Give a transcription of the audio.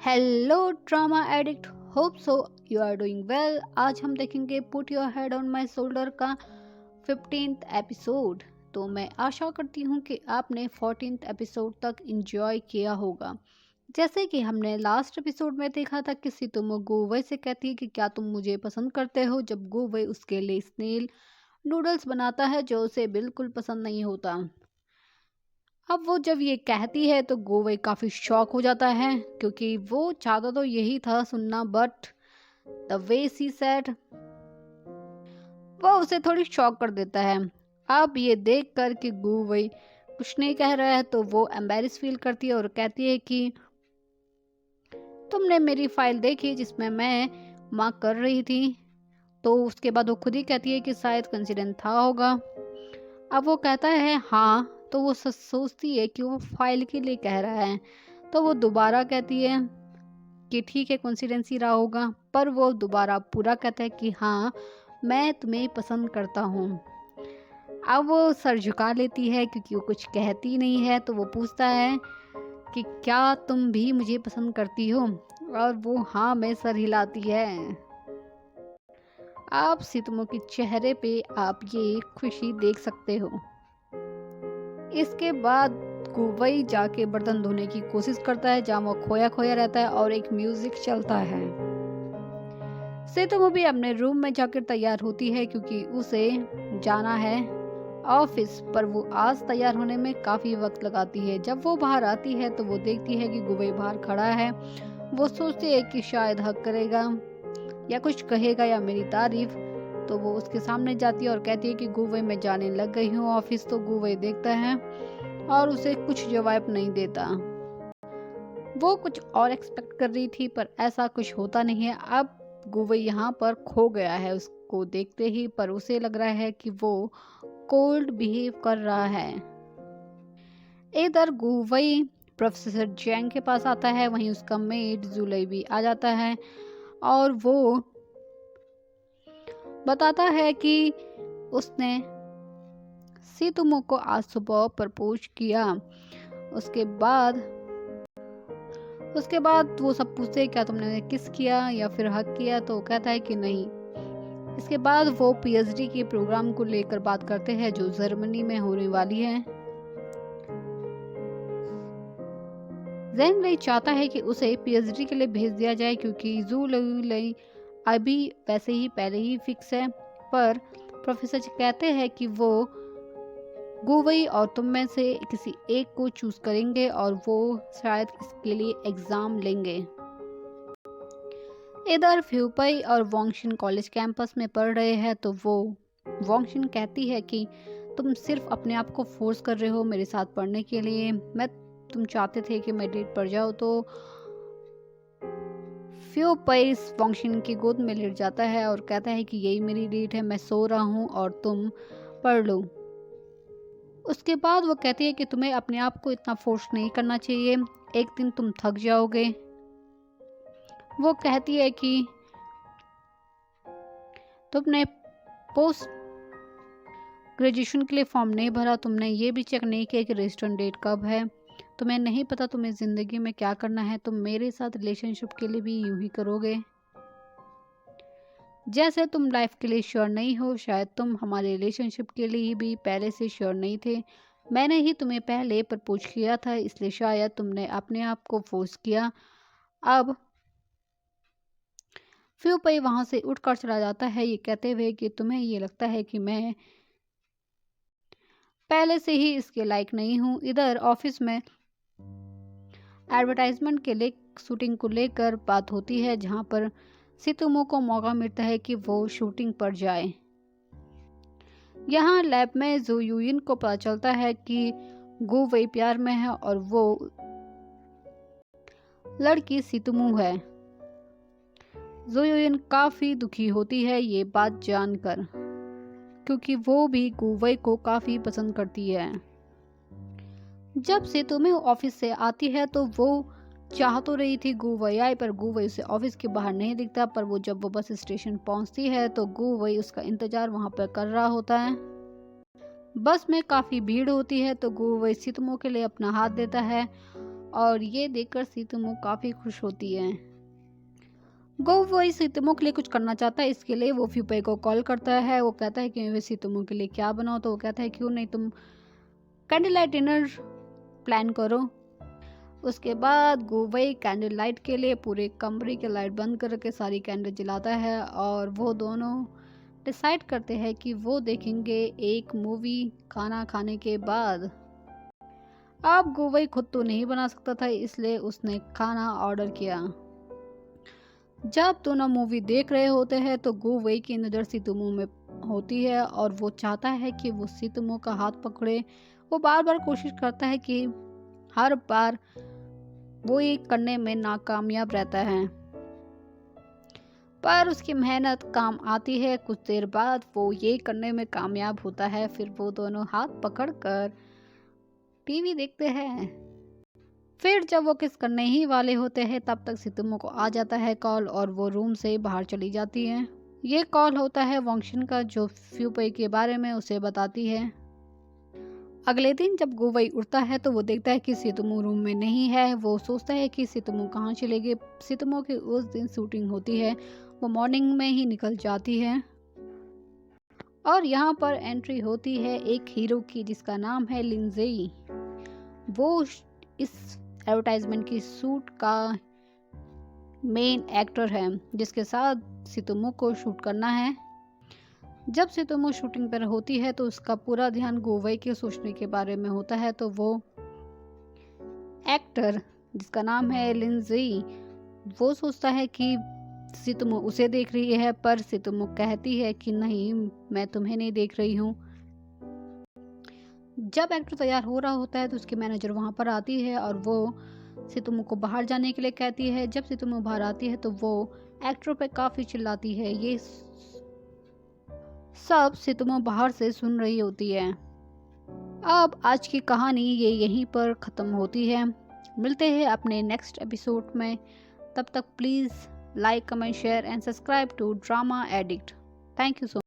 Hello drama addict, hope so you are doing well. आज हम देखेंगे put your head on my shoulder का 15th episode. तो मैं आशा करती हूँ कि आपने 14th एपिसोड तक एंजॉय किया होगा। जैसे कि हमने लास्ट एपिसोड में देखा था कि सितुमो गुवई से कहती है कि क्या तुम मुझे पसंद करते हो, जब गुवई उसके लिए स्नेल नूडल्स बनाता है जो उसे बिल्कुल पसंद नहीं होता। अब वो जब ये कहती है तो गोवे काफ़ी शॉक हो जाता है, क्योंकि वो चाहता तो यही था सुनना, but the way she said वो उसे थोड़ी शॉक कर देता है। अब ये देख कर कि गोवे कुछ नहीं कह रहा है तो वो एम्बेरस फील करती है और कहती है कि तुमने मेरी फाइल देखी जिसमें मैं मार्क कर रही थी। तो उसके बाद वो खुद ही कहती है कि शायद कंसिडेंट था होगा। अब वो कहता है हाँ, तो वो सोचती है कि वो फाइल के लिए कह रहा है, तो वो दोबारा कहती है कि ठीक है कोइंसिडेंस रहा होगा, पर वो दोबारा पूरा कहता है कि हाँ मैं तुम्हें पसंद करता हूँ। अब वो सर झुका लेती है क्योंकि वो कुछ कहती नहीं है, तो वो पूछता है कि क्या तुम भी मुझे पसंद करती हो, और वो हाँ में सर हिलाती है। आप सितुमो के चेहरे पे आप ये खुशी देख सकते हो। इसके बाद गुवई जाके बर्तन धोने की कोशिश करता है जहाँ वो खोया खोया रहता है और एक म्यूजिक चलता है। सितुमो भी अपने रूम में जाकर तैयार होती है क्योंकि उसे जाना है ऑफिस, पर वो आज तैयार होने में काफी वक्त लगाती है। जब वो बाहर आती है तो वो देखती है कि गुवई बाहर खड़ा है। वो सोचती है कि शायद हक करेगा या कुछ कहेगा या मेरी तारीफ, तो वो उसके सामने जाती है और कहती है कि गुवई मैं जाने लग गई हूँ ऑफिस। तो गुवई देखता है और उसे कुछ जवाब नहीं देता। वो कुछ और एक्सपेक्ट कर रही थी पर ऐसा कुछ होता नहीं है। अब गुवई यहाँ पर खो गया है उसको देखते ही, पर उसे लग रहा है कि वो कोल्ड बिहेव कर रहा है। इधर गुवई प्रोफेसर जैंग के पास आता है, वहीं उसका मेड जुलई भी आ जाता है और वो बताता है कि उसने सितुमो को आज सुबह प्रपोज किया। उसके बाद वो सब पूछते हैं क्या तुमने किस किया या फिर हक किया, तो कहता है कि नहीं। इसके बाद वो पीएचडी के प्रोग्राम को लेकर बात करते हैं जो जर्मनी में होने वाली है। ज़ेंग चाहता है कि उसे पीएचडी के लिए भेज दिया जाए क्योंकि जू लई अभी वैसे ही पहले ही फिक्स है, पर प्रोफेसर कहते हैं कि वो गुवई और तुम में से किसी एक को चूज करेंगे और वो शायद इसके लिए एग्जाम लेंगे। इधर फ्यूपई और वोंगशिन कॉलेज कैंपस में पढ़ रहे हैं, तो वो वोंगशिन कहती है कि तुम सिर्फ अपने आप को फोर्स कर रहे हो मेरे साथ पढ़ने के लिए। तुम चाहते थे कि मैं डेट पर जाऊँ। तो फ्यूपई वोंगशिन की गोद में लेट जाता है और कहता है कि यही मेरी डेट है, मैं सो रहा हूँ और तुम पढ़ लो। उसके बाद वो कहती है कि तुम्हें अपने आप को इतना फोर्स नहीं करना चाहिए, एक दिन तुम थक जाओगे। वो कहती है कि तुमने पोस्ट ग्रेजुएशन के लिए फॉर्म नहीं भरा, तुमने ये भी चेक नहीं किया कि रजिस्ट्रेशन डेट कब है, तुम्हें नहीं पता तुम्हें ज़िंदगी में क्या करना है, तुम मेरे साथ रिलेशनशिप के लिए भी यूं ही करोगे जैसे तुम लाइफ के लिए श्योर नहीं हो। शायद तुम हमारे रिलेशनशिप के लिए भी पहले से श्योर नहीं थे। मैंने ही तुम्हें पहले प्रपोज किया था, इसलिए शायद तुमने अपने आप को फोर्स किया। अब फ्यूपई वहां से उठकर चला जाता है ये कहते हुए कि तुम्हें ये लगता है कि मैं पहले से ही इसके लायक नहीं हूँ। इधर ऑफिस में एडवर्टाइजमेंट के लिए शूटिंग को लेकर बात होती है, जहां पर सितुमो को मौका मिलता है कि वो शूटिंग पर जाए। यहाँ लैब में जो यूइन को पता चलता है कि गुवई प्यार में है और वो लड़की सितुमो है। ज़ोयुइन काफी दुखी होती है ये बात जानकर, क्योंकि वो भी गुवई को काफी पसंद करती है। जब सितुमो ऑफिस से आती है तो वो चाह तो रही थी गुवई आए, पर गुवई उसे ऑफिस के बाहर नहीं दिखता। पर वो जब वो बस स्टेशन पहुंचती है तो गुवई उसका इंतजार वहां पर कर रहा होता है। बस में काफी भीड़ होती है तो गुवई सितुमो के लिए अपना हाथ देता है और ये देखकर सितुमो काफ़ी खुश होती है। गोवई सितुमो के लिए कुछ करना चाहता है, इसके लिए वो फ्यूपे को कॉल करता है। वो कहता है कि मैं सितुमो के लिए क्या बनाऊँ, तो वो कहता है क्यों नहीं तुम कैंडल लाइट डिनर प्लान करो। उसके बाद गोवई कैंडल लाइट के लिए पूरे कमरे की लाइट बंद करके सारी कैंडल जलाता है और वो दोनों डिसाइड करते हैं कि वो देखेंगे एक मूवी खाना खाने के बाद। अब गोवई खुद तो नहीं बना सकता था, इसलिए उसने खाना ऑर्डर किया। जब दोनों मूवी देख रहे होते हैं तो गोवई की नज़र सितुमो में होती है और वो चाहता है कि वो सितुमो का हाथ पकड़े। वो बार बार कोशिश करता है कि हर बार वो ये करने में नाकामयाब रहता है, पर उसकी मेहनत काम आती है। कुछ देर बाद वो ये करने में कामयाब होता है। फिर वो दोनों हाथ पकड़कर टीवी देखते हैं। फिर जब वो किस करने ही वाले होते हैं तब तक सितुमो को आ जाता है कॉल और वो रूम से बाहर चली जाती है। ये कॉल होता है वॉन्गशिन का, जो फ्यूपे के बारे में उसे बताती है। अगले दिन जब गोवई उठता है तो वो देखता है कि सितुमो रूम में नहीं है। वो सोचता है कि सितुमो कहाँ चले गए। सितुमो की उस दिन शूटिंग होती है, वो मॉर्निंग में ही निकल जाती है। और यहाँ पर एंट्री होती है एक हीरो की जिसका नाम है लिंजेई। वो इस एडवर्टाइजमेंट की शूट का मेन एक्टर है जिसके साथ सितुमो को शूट करना है। जब सितुमो शूटिंग पर होती है तो उसका पूरा ध्यान गोवई के सोचने के बारे में होता है। तो वो एक्टर जिसका नाम है लिंजेई, वो सोचता है कि सितुमो उसे देख रही है, पर सितुमो कहती है कि नहीं, मैं तुम्हें नहीं देख रही हूँ। जब एक्टर तैयार हो रहा होता है तो उसकी मैनेजर वहाँ पर आती है और वो सितुमो को बाहर जाने के लिए कहती है। जब सितुमो बाहर आती है तो वो एक्टर पे काफ़ी चिल्लाती है। ये सब सितुमो बाहर से सुन रही होती है। अब आज की कहानी ये यहीं पर ख़त्म होती है। मिलते हैं अपने नेक्स्ट एपिसोड में। तब तक please like, comment, share and subscribe to drama addict. Thank you so